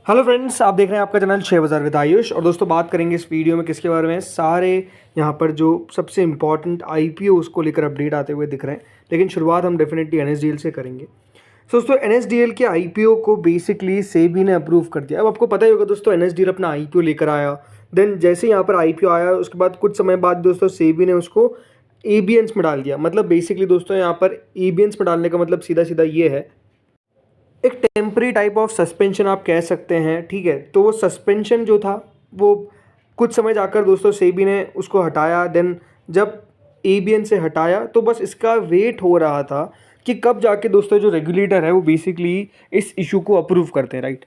Hello friends, आप देख रहे हैं आपका चैनल शेयर बाज़ार विद आयुष। और दोस्तों बात करेंगे इस वीडियो में किसके बारे में, सारे यहाँ पर जो सबसे इंपॉर्टेंट आईपीओ उसको लेकर अपडेट आते हुए दिख रहे हैं। लेकिन शुरुआत हम डेफिनेटली एनएसडीएल से करेंगे। दोस्तों एनएसडीएल के आईपीओ को बेसिकली सेबी ने अप्रूव कर दिया। अब आपको पता ही होगा दोस्तों, एनएसडीएल अपना आईपीओ लेकर आया, देन जैसे यहाँ पर आईपीओ आया उसके बाद कुछ समय बाद दोस्तों सेबी ने उसको एबीएंस में डाल दिया। मतलब बेसिकली दोस्तों यहाँ पर एबीएंस में डालने का मतलब सीधा सीधा ये है, एक टेम्परी टाइप ऑफ सस्पेंशन आप कह सकते हैं। ठीक है, तो वो सस्पेंशन जो था वो कुछ समय जाकर दोस्तों सेबी ने उसको हटाया। देन जब एबीएन से हटाया तो बस इसका वेट हो रहा था कि कब जाके दोस्तों जो रेगुलेटर है वो बेसिकली इस इशू को अप्रूव करते हैं, राइट।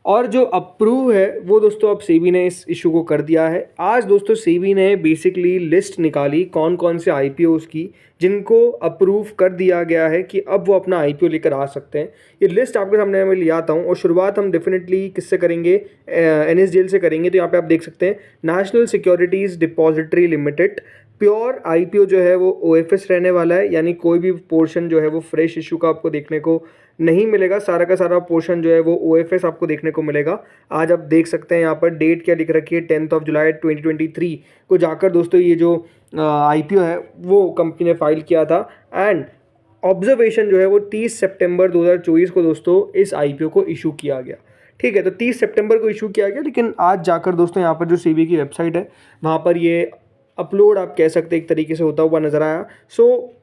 और जो अप्रूव है वो दोस्तों अब सेबी ने इस इशू को कर दिया है। आज दोस्तों सेबी ने बेसिकली लिस्ट निकाली कौन कौन से आईपीओस की जिनको अप्रूव कर दिया गया है कि अब वो अपना आईपीओ लेकर आ सकते हैं। ये लिस्ट आपके सामने मैं ले आता हूँ और शुरुआत हम डेफिनेटली किससे करेंगे, एनएसडीएल से करेंगे। तो यहाँ पे आप देख सकते हैं national securities depository limited pure IPO जो है वो ओएफएस रहने वाला है, यानी कोई भी पोर्शन जो है वो फ्रेश इशू का आपको देखने को नहीं मिलेगा। सारा का सारा पोर्शन जो है वो ओएफएस आपको देखने को मिलेगा। आज आप देख सकते हैं यहाँ पर डेट क्या लिख रखी है, 10 जुलाई 2023 को जाकर दोस्तों ये जो आईपीओ है वो कंपनी ने फाइल किया था। एंड ऑब्जर्वेशन जो है वो 30 सितंबर 2024 को दोस्तों इस आईपीओ को इशू किया गया। ठीक है, तो 30 सितंबर को इशू किया गया, लेकिन आज जाकर दोस्तों यहाँ पर जो सेबी की वेबसाइट है वहाँ पर ये अपलोड आप कह सकते हैं एक तरीके से होता हुआ नजर आया।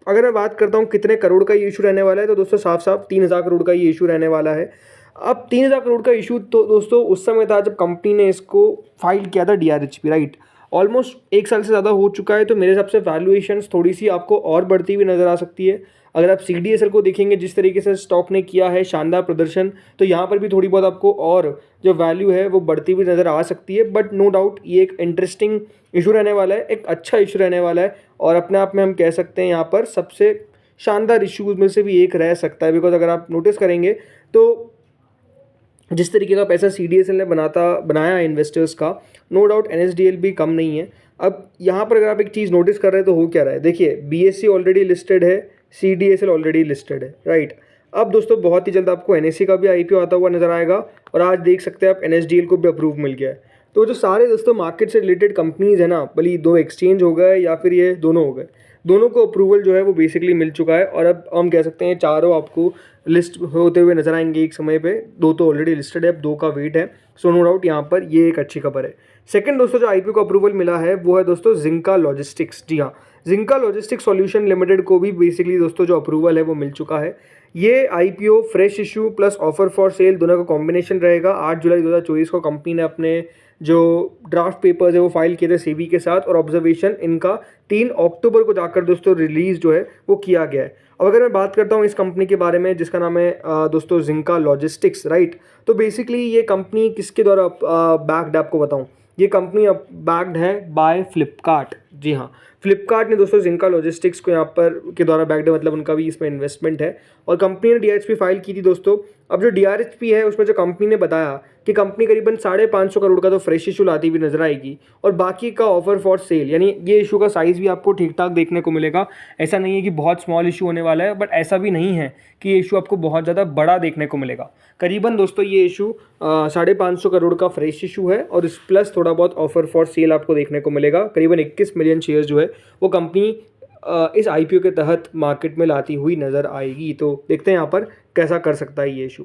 अगर मैं बात करता हूँ कितने करोड़ का ये इशू रहने वाला है, तो दोस्तों साफ साफ 3000 करोड़ का ये इशू रहने वाला है। अब 3000 करोड़ का इशू तो दोस्तों उस समय था जब कंपनी ने इसको फाइल किया था डीआरएचपी, राइट। ऑलमोस्ट एक साल से ज़्यादा हो चुका है, तो मेरे हिसाब से वैल्यूएशंस थोड़ी सी आपको और बढ़ती हुई नज़र आ सकती है। अगर आप सीडीएसएल को देखेंगे जिस तरीके से स्टॉक ने किया है शानदार प्रदर्शन, तो यहाँ पर भी थोड़ी बहुत आपको और जो वैल्यू है वो बढ़ती हुई नज़र आ सकती है। बट नो डाउट ये एक इंटरेस्टिंग इशू रहने वाला है, एक अच्छा इशू रहने वाला है और अपने आप में हम कह सकते हैं यहाँ पर सबसे शानदार इशूज़ में से भी एक रह सकता है। बिकॉज अगर आप नोटिस करेंगे तो जिस तरीके का पैसा सीडीएसएल ने बनाया इन्वेस्टर्स का, नो डाउट एनएसडीएल भी कम नहीं है। अब यहाँ पर अगर आप एक चीज़ नोटिस कर रहे हैं तो हो क्या रहा है, देखिए बीएससी ऑलरेडी लिस्टेड है, सीडीएसएल ऑलरेडी लिस्टेड है, राइट। अब दोस्तों बहुत ही जल्द आपको एनएससी का भी आईपीओ आता हुआ नजर आएगा और आज देख सकते हैं आप एनएसडीएल को भी अप्रूव मिल गया है। तो जो सारे दोस्तों मार्केट से रिलेटेड कंपनीज है ना, भले दो एक्सचेंज हो गए या फिर ये दोनों हो गए, दोनों को अप्रूवल जो है वो बेसिकली मिल चुका है। और अब हम कह सकते हैं चारों आपको लिस्ट होते हुए नजर आएंगे एक समय पे। दो तो ऑलरेडी लिस्टेड है, अब दो का वेट है। सो नो डाउट यहाँ पर ये एक अच्छी खबर है। सेकंड दोस्तों जो आईपीओ को अप्रूवल मिला है वो है दोस्तों जिंका लॉजिस्टिक्स। जी हाँ, जिंका लॉजिस्टिक्स सॉल्यूशन लिमिटेड को भी बेसिकली दोस्तों जो अप्रूवल है वो मिल चुका है। ये IPO fresh issue plus offer for sale दोनों का कॉम्बिनेशन रहेगा। 8 जुलाई 2024 को कंपनी ने अपने जो ड्राफ्ट पेपर्स है वो फाइल किए थे सेबी के साथ और ऑब्जर्वेशन इनका 3 अक्टूबर को जाकर दोस्तों रिलीज जो है वो किया गया है। अब अगर मैं बात करता हूँ इस कंपनी के बारे में जिसका नाम है दोस्तों जिंका लॉजिस्टिक्स, राइट। तो बेसिकली ये कंपनी किसके द्वारा बैक्ड, आपको बताऊँ, ये कंपनी बैक्ड है बाय फ्लिपकार्ट। जी हाँ, फ्लिपकार्ट ने दोस्तों जिंका लॉजिस्टिक्स को यहाँ पर के द्वारा बैक्ड है, मतलब उनका भी इसमें इन्वेस्टमेंट है और कंपनी ने डीआरएचपी फाइल की थी दोस्तों। अब जो डीआरएचपी है उसमें जो कंपनी ने बताया कि कंपनी करीबन 550 करोड़ का तो फ्रेश इशू लाती हुई नजर आएगी और बाकी का ऑफर फॉर सेल, यानी ये इशू का साइज भी आपको ठीक ठाक देखने को मिलेगा। ऐसा नहीं है कि बहुत स्मॉल इशू होने वाला है, बट ऐसा भी नहीं है कि ये इशू आपको बहुत ज़्यादा बड़ा देखने को मिलेगा। करीबन दोस्तों ये इशू 550 करोड़ का फ्रेश इशू है और इस प्लस थोड़ा बहुत ऑफर फॉर सेल आपको देखने को मिलेगा। करीबन 21 मिलियन शेयर जो है वो कंपनी इस आईपीओ के तहत मार्केट में लाती हुई नज़र आएगी। तो देखते हैं यहाँ पर कैसा कर सकता है ये इशू।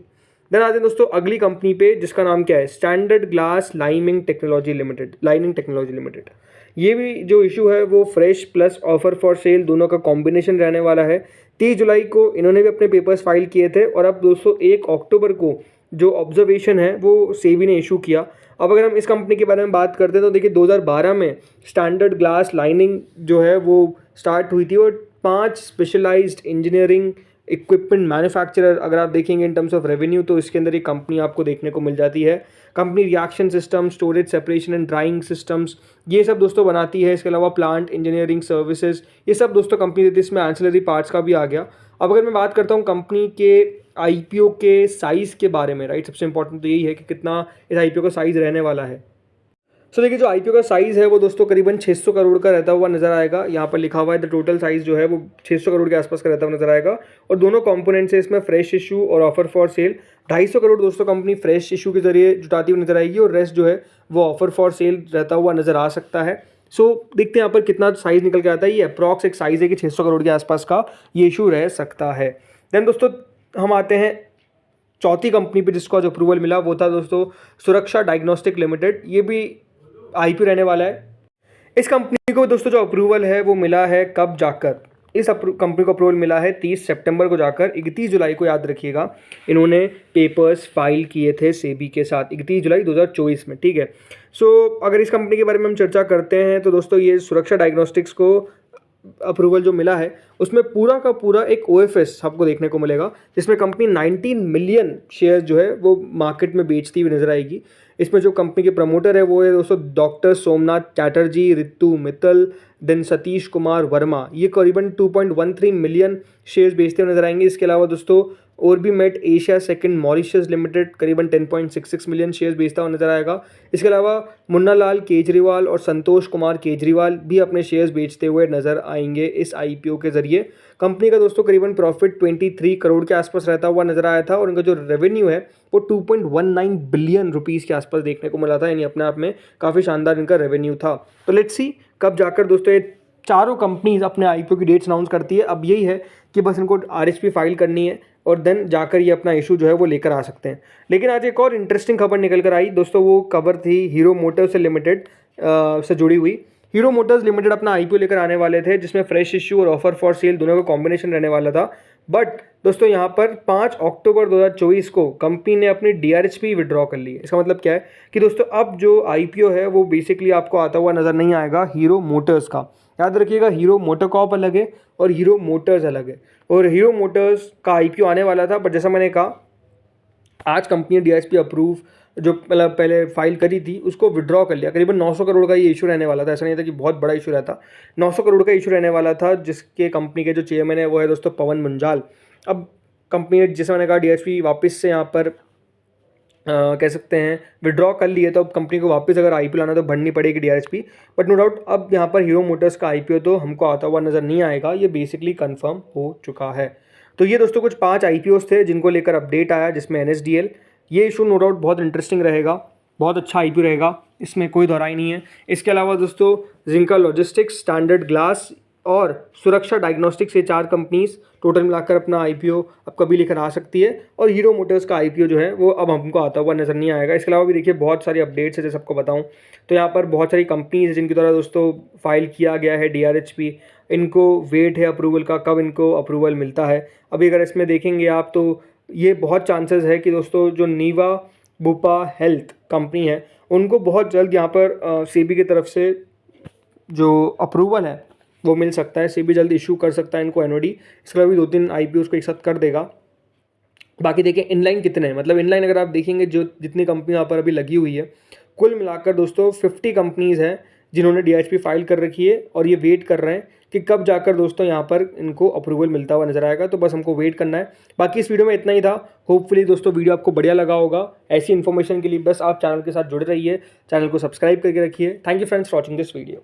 देन आते हैं दोस्तों अगली कंपनी पे जिसका नाम क्या है, standard glass lining technology limited. ये भी जो इशू है वो fresh plus offer for sale दोनों का कॉम्बिनेशन रहने वाला है। 30 जुलाई को इन्होंने भी अपने पेपर्स फाइल किए थे और अब दोस्तों 1 अक्टूबर को जो ऑब्जर्वेशन है वो सेबी ने इशू किया। अब अगर हम इस कंपनी के बारे में बात करते हैं तो देखिए 2012 में स्टैंडर्ड ग्लास लाइनिंग जो है वो स्टार्ट हुई थी और 5 स्पेशलाइज्ड इंजीनियरिंग इक्विपमेंट मैन्युफैक्चरर अगर आप देखेंगे इन टर्म्स ऑफ रेवेन्यू तो इसके अंदर एक कंपनी आपको देखने को मिल जाती है। Company reaction system, storage separation and drawing systems ये सब दोस्तों बनाती है। इसके अलावा प्लांट इंजीनियरिंग सर्विसेज ये सब दोस्तों कंपनी देती है। इसमें एंसिलरी पार्ट्स का भी आ गया। अब अगर मैं बात करता हूँ कंपनी के आईपीओ के साइज़ के बारे में, राइट, सबसे इंपॉर्टेंट तो यही है कि कितना इस आईपीओ का साइज़ रहने वाला है। सो देखिए जो आईपीओ का साइज़ है वो दोस्तों करीबन 600 करोड़ का रहता हुआ नजर आएगा। यहाँ पर लिखा हुआ है द टोटल साइज़ जो है वो 600 करोड़ के आसपास का रहता हुआ नजर आएगा। और दोनों कंपोनेंट्स है इसमें, फ्रेश इशू और ऑफर फॉर सेल। 250 करोड़ दोस्तों कंपनी फ्रेश इशू के जरिए जुटाती हुई नजर आएगी और रेस्ट जो है वो ऑफर फॉर सेल रहता हुआ नजर आ सकता है। सो देखते हैं यहाँ पर कितना साइज़ निकल के आता है। ये अप्रॉक्स एक साइज़ है कि 600 करोड़ के आसपास का ये इशू रह सकता है। देन दोस्तों हम आते हैं चौथी कंपनी पे जिसको आज अप्रूवल मिला, वो था दोस्तों सुरक्षा डायग्नोस्टिक लिमिटेड। ये भी आईपीओ रहने वाला है। इस कंपनी को दोस्तों जो अप्रूवल है वो मिला है कब जाकर, इस कंपनी को अप्रूवल मिला है 30 सितंबर को जाकर। 31 जुलाई को याद रखिएगा इन्होंने पेपर्स फाइल किए थे सेबी के साथ, 31 जुलाई 2024 में, ठीक है। सो अगर इस कंपनी के बारे में हम चर्चा करते हैं तो दोस्तों ये सुरक्षा डायग्नोस्टिक्स को अप्रूवल जो मिला है उसमें पूरा का पूरा एक ओएफएस आपको देखने को मिलेगा, जिसमें कंपनी 19 मिलियन शेयर जो है वो मार्केट में बेचती हुई नजर आएगी। इसमें जो कंपनी के प्रमोटर है वो है दोस्तों डॉक्टर सोमनाथ चैटर्जी, रितु मित्तल, देन सतीश कुमार वर्मा। ये करीबन 2.13 मिलियन शेयर्स बेचते हुए नजर आएंगे। इसके अलावा दोस्तों ऑर्बिमेट एशिया सेकंड मॉरिशस लिमिटेड करीबन 10.66 मिलियन शेयर्स बेचता हुआ नजर आएगा। इसके अलावा मुन्ना लाल केजरीवाल और संतोष कुमार केजरीवाल भी अपने शेयर्स बेचते हुए नजर आएंगे इस आईपीओ के जरिए। कंपनी का दोस्तों करीबन प्रॉफिट 23 करोड़ के आसपास रहता हुआ नजर आया था और इनका जो रेवेन्यू है वो 2.19 बिलियन रुपीज़ के आसपास देखने को मिला था, यानी अपने आप में काफ़ी शानदार इनका रेवेन्यू था। तो लेट्स सी कब जाकर दोस्तों ये चारों कंपनीज अपने आईपीओ की डेट्स अनाउंस करती है। अब यही है कि बस इनको आरएचपी फाइल करनी है और देन जाकर ये अपना इशू जो है वो लेकर आ सकते हैं। लेकिन आज एक और इंटरेस्टिंग खबर निकल कर आई दोस्तों, वो खबर थी हीरो मोटर्स लिमिटेड से जुड़ी हुई। हीरो मोटर्स लिमिटेड अपना आईपीओ लेकर आने वाले थे जिसमें फ्रेश इशू और ऑफर फॉर सेल दोनों का कॉम्बिनेशन रहने वाला था। बट दोस्तों यहाँ पर 5 अक्टूबर 2024 को कंपनी ने अपनी डीआरएचपी विड्रॉ कर ली है। इसका मतलब क्या है कि दोस्तों अब जो आईपीओ है वो बेसिकली आपको आता हुआ नज़र नहीं आएगा हीरो मोटर्स का। याद रखिएगा हीरो मोटोकॉर्प अलग है और हीरो मोटर्स अलग है। और हीरो मोटर्स का आईपीओ आने वाला था, बट जैसा मैंने कहा आज कंपनी ने डीआरएचपी अप्रूव जो मतलब पहले फाइल करी थी उसको विड्रॉ कर लिया। करीबन 900 करोड़ का ये इशू रहने वाला था, ऐसा नहीं था कि बहुत बड़ा इशू रहता। 900 करोड़ का इशू रहने वाला था, जिसके कंपनी के जो चेयरमैन है वो है दोस्तों पवन मुंजाल। अब कंपनी ने जैसे मैंने कहा डीआरएचपी वापस से यहाँ पर कह सकते हैं विड्रॉ कर लिए, तो अब कंपनी को वापस अगर आईपीओ लाना तो भरनी पड़ेगी डीआरएचपी। बट नो डाउट अब यहाँ पर हीरो मोटर्स का आईपीओ तो हमको आता हुआ नज़र नहीं आएगा, ये बेसिकली कंफर्म हो चुका है। तो ये दोस्तों कुछ 5 आईपीओस थे जिनको लेकर अपडेट आया, जिसमें एनएसडीएल, ये इशू नो डाउट बहुत इंटरेस्टिंग रहेगा, बहुत अच्छा आईपीओ रहेगा, इसमें कोई दोहराई नहीं है। इसके अलावा दोस्तों जिंका लॉजिस्टिक्स, स्टैंडर्ड ग्लास और सुरक्षा डायग्नोस्टिक्स, ये 4 कंपनीज टोटल मिलाकर अपना आईपीओ अब कभी लेकर आ सकती है। और हीरो मोटर्स का आईपीओ जो है वो अब हमको आता हुआ नज़र नहीं आएगा। इसके अलावा भी देखिए बहुत सारी अपडेट्स है, जैसे आपको बताऊं तो यहाँ पर बहुत सारी कंपनीज जिनके द्वारा दोस्तों फाइल किया गया है डीआरएचपी, इनको वेट है अप्रूवल का, कब इनको अप्रूवल मिलता है। अभी अगर इसमें देखेंगे आप तो ये बहुत चांसेस है कि दोस्तों जो नीवा बुपा हेल्थ कंपनी है उनको बहुत जल्द यहाँ पर सेबी की तरफ से जो अप्रूवल है वो मिल सकता है। सेबी जल्द इशू कर सकता है इनको एनओडी। इसके अलावा भी 2-3 आईपीओ को एक साथ कर देगा। बाकी देखिए इनलाइन कितने हैं, मतलब इनलाइन अगर आप देखेंगे जो जितनी कंपनी यहाँ पर अभी लगी हुई है, कुल मिलाकर दोस्तों 50 कंपनीज़ हैं जिन्होंने डीआरएचपी फाइल कर रखी है और ये वेट कर रहे हैं कि कब जाकर दोस्तों यहाँ पर इनको अप्रूवल मिलता हुआ नजर आएगा। तो बस हमको वेट करना है। बाकी इस वीडियो में इतना ही था। होपफुली दोस्तों वीडियो आपको बढ़िया लगा होगा। ऐसी इन्फॉर्मेशन के लिए बस आप चैनल के साथ जुड़े रहिए, चैनल को सब्सक्राइब करके रखिए। Thank you friends for watching this video.